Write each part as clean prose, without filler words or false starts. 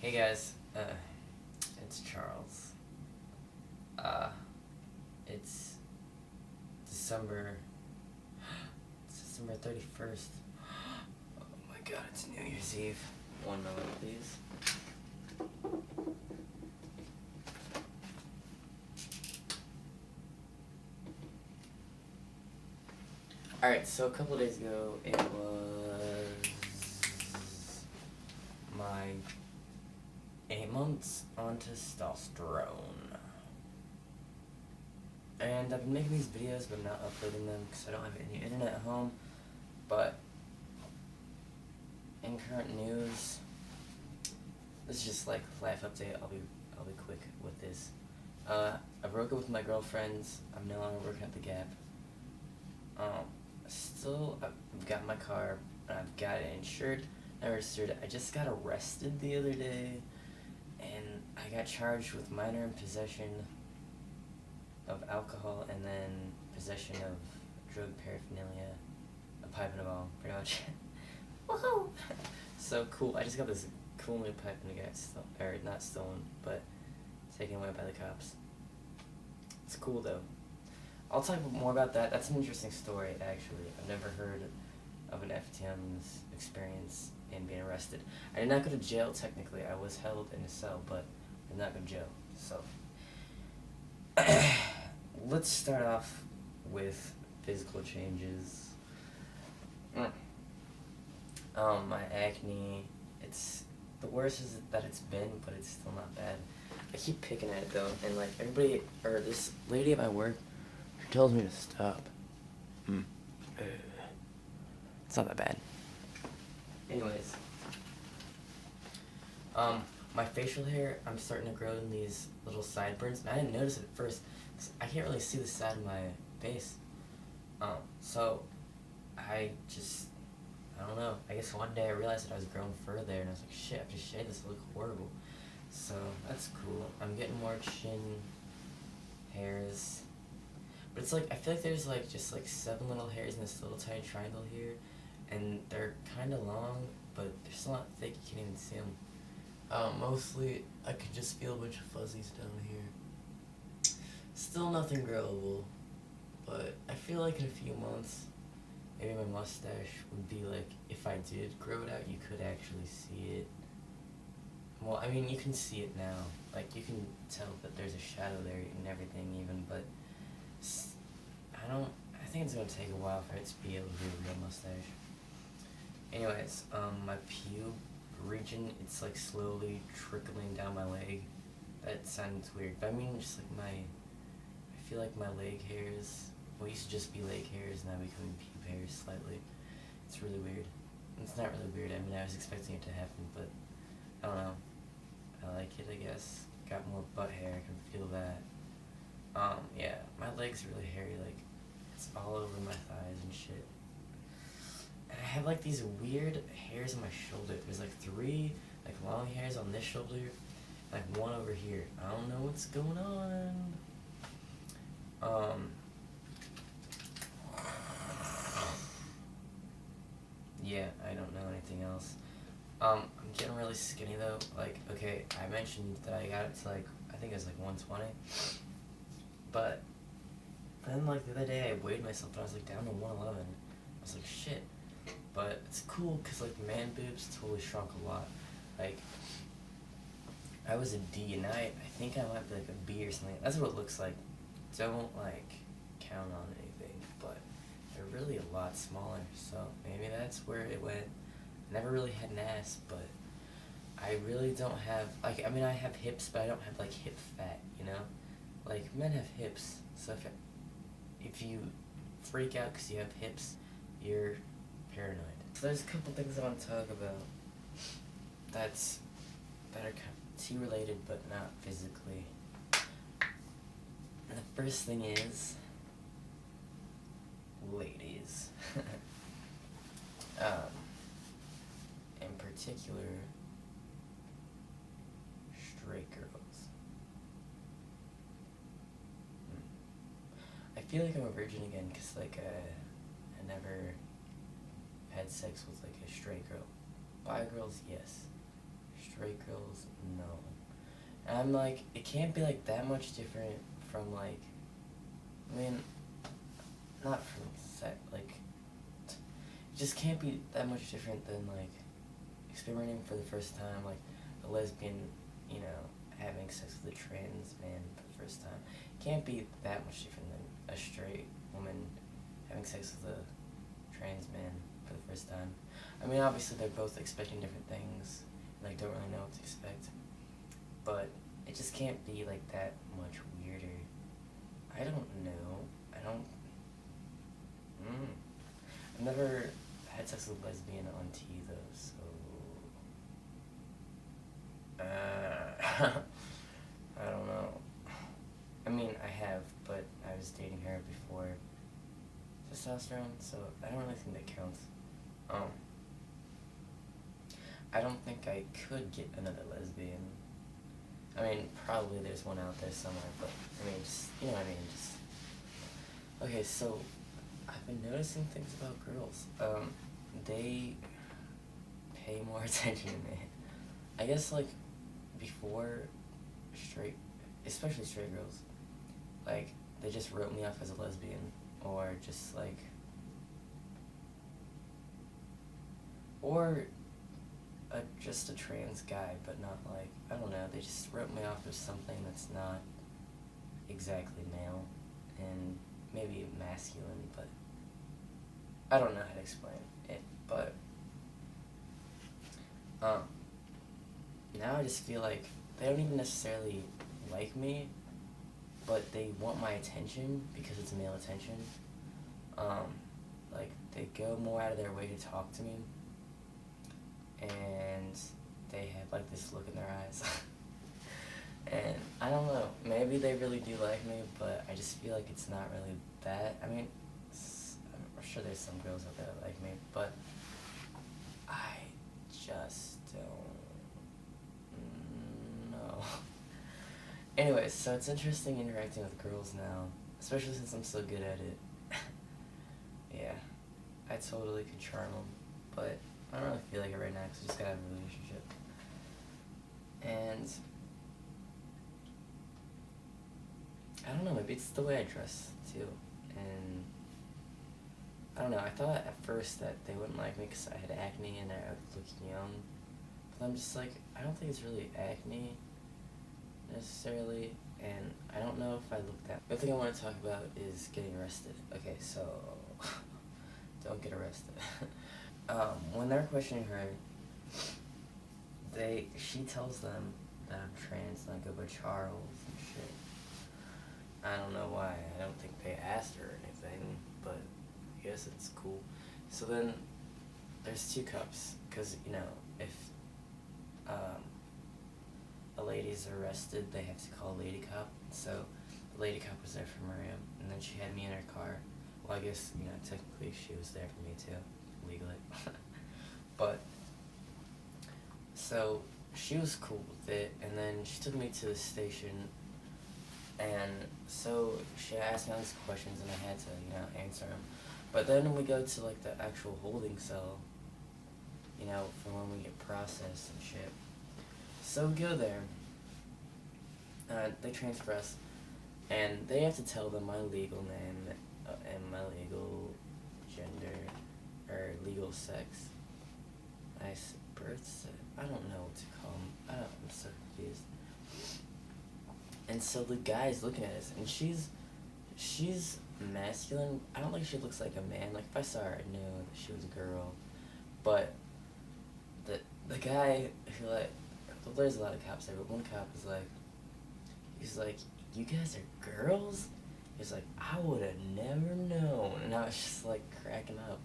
Hey guys, it's Charles. Uh, it's December. It's December 31st. Oh my god, it's New Year's Eve. One moment, please. Alright, so a couple days ago, it was my 8 months on testosterone. And I've been making these videos but not uploading them because I don't have any internet at home. But in current news, this is just like life update. I'll be quick with this. I broke up with my girlfriends. I'm no longer working at the Gap. Still, I've got my car and I've got it insured and registered. I just got arrested the other day, and I got charged with minor in possession of alcohol and then possession of drug paraphernalia, a pipe and a bomb, pretty much. Woohoo! So cool. I just got this cool new pipe and it got not stolen, but taken away by the cops. It's cool though. I'll talk more about that. That's an interesting story, actually. I've never heard of an FTM's experience in being arrested. I did not go to jail, technically. I was held in a cell, but I did not go to jail. So, let's start off with physical changes. My acne, it's the worst is that it's been, but it's still not bad. I keep picking at it though, and like everybody, or this lady at my work, she tells me to stop. It's not that bad. Anyways, my facial hair, I'm starting to grow in these little sideburns, and I didn't notice it at first, because I can't really see the side of my face. So, I don't know, I guess one day I realized that I was growing fur there, and I was like, shit, I have to shave this, it'll look horrible. So, that's cool. I'm getting more chin hairs. But it's like, I feel like there's like, just like 7 little hairs in this little tiny triangle here, and they're kind of long, but they're still not thick, you can't even see them. Mostly, I could just feel a bunch of fuzzies down here. Still nothing growable, but I feel like in a few months, maybe my mustache would be like, if I did grow it out, you could actually see it. Well, I mean, you can see it now. Like, you can tell that there's a shadow there and everything even, but I think it's gonna take a while for it to be able to be a real mustache. Anyways, my pube region, it's like slowly trickling down my leg. That sounds weird, but I mean just like I feel like my leg hairs, well, used to just be leg hairs, now becoming pube hairs slightly. It's really weird. It's not really weird, I mean I was expecting it to happen, but I don't know. I like it, I guess. Got more butt hair, I can feel that. Yeah, my leg's really hairy, like, it's all over my thighs and shit. And I have like these weird hairs on my shoulder. There's like 3 like long hairs on this shoulder, like 1 over here. I don't know what's going on. Yeah, I don't know anything else. I'm getting really skinny though. Like, okay, I mentioned that I got it to like, I think it was like 120. But then like the other day I weighed myself and I was like down to 111. I was like, shit. But it's cool because like man boobs totally shrunk a lot. Like, I was a D and I think I might be like a B or something. That's what it looks like. Don't like count on anything, but they're really a lot smaller. So maybe that's where it went. Never really had an ass, but I really don't have, like, I mean I have hips, but I don't have like hip fat, you know? Like, men have hips, so if you freak out because you have hips, you're paranoid. So there's a couple things I want to talk about that are T-related but not physically. And the first thing is ladies. In particular, straight girls. I feel like I'm a virgin again because like I never had sex with like a straight girl. Bi girls, yes. straight girls, no. And I'm like, it can't be like that much different from like, I mean, not from like, it just can't be that much different than like experimenting for the first time, like a lesbian, you know, having sex with a trans man for the first time. It can't be that much different than a straight woman having sex with a trans man for the first time. I mean, obviously they're both expecting different things, and like don't really know what to expect, but it just can't be like that much weirder. I don't know. I don't. I've never had sex with a lesbian on TV though, so. I don't know. I mean, I have, but I was dating her before testosterone, so I don't really think that counts. I don't think I could get another lesbian. I mean, probably there's one out there somewhere, but I mean, just, you know what I mean, just. Okay, so I've been noticing things about girls. They pay more attention to me. I guess, like, before straight, especially straight girls, like, they just wrote me off as a lesbian, or just, like, or just a trans guy, but not, like, I don't know, they just wrote me off as something that's not exactly male, and maybe masculine, but I don't know how to explain it, but, now I just feel like they don't even necessarily like me, but they want my attention because it's male attention. Like, they go more out of their way to talk to me, and they have, like, this look in their eyes. And I don't know, maybe they really do like me, but I just feel like it's not really that. I mean, I'm sure there's some girls out there that like me, but I just don't know. Anyways, so it's interesting interacting with girls now, especially since I'm so good at it. Yeah, I totally could charm them, but I don't really feel like it right now because I just gotta have a relationship. And I don't know, maybe it's the way I dress too. And I don't know, I thought at first that they wouldn't like me because I had acne and I was looking young. But I'm just like, I don't think it's really acne necessarily. And I don't know if I look that. The other thing I want to talk about is getting arrested. Okay, so don't get arrested. When they're questioning her, she tells them that I'm trans and I go by Charles and shit. I don't know why. I don't think they asked her or anything, but I guess it's cool. So then there's 2 cups, because, you know, if a lady's arrested, they have to call a lady cop. So the lady cop was there for Maria, and then she had me in her car. Well, I guess, you know, technically she was there for me too, legally. But, so she was cool with it, and then she took me to the station, and so she asked me all these questions, and I had to, you know, answer them. But then we go to, like, the actual holding cell, you know, for when we get processed and shit. So we go there, they transfer us, and they have to tell them my legal name and my legal gender, or legal sex. Birth, I don't know what to call them. I'm so confused. And so the guy's looking at us, and she's masculine. I don't think she looks like a man. Like, if I saw her, I knew that she was a girl. But the guy who, like, well, there's a lot of cops there, but one cop is like, he's like, you guys are girls? He's like, I would have never known. And I was just, like, cracking up.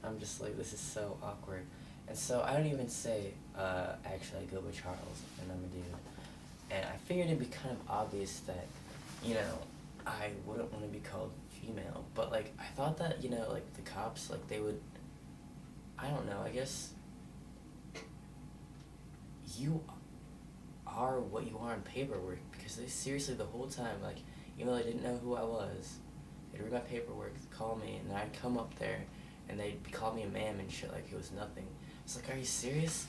I'm just like, this is so awkward. And so I don't even say, actually, I go by Charles, and I'm a dude. And I figured it'd be kind of obvious that, you know, I wouldn't want to be called female. But, like, I thought that, you know, like, the cops, like, they would, I don't know, I guess, you are what you are on paperwork, because they seriously, the whole time, like, even though they didn't know who I was, they'd read my paperwork, call me, and then I'd come up there, and they'd call me a ma'am and shit like it was nothing. It's like, are you serious?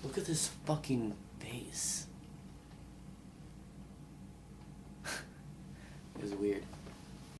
Look at this fucking face. It was weird.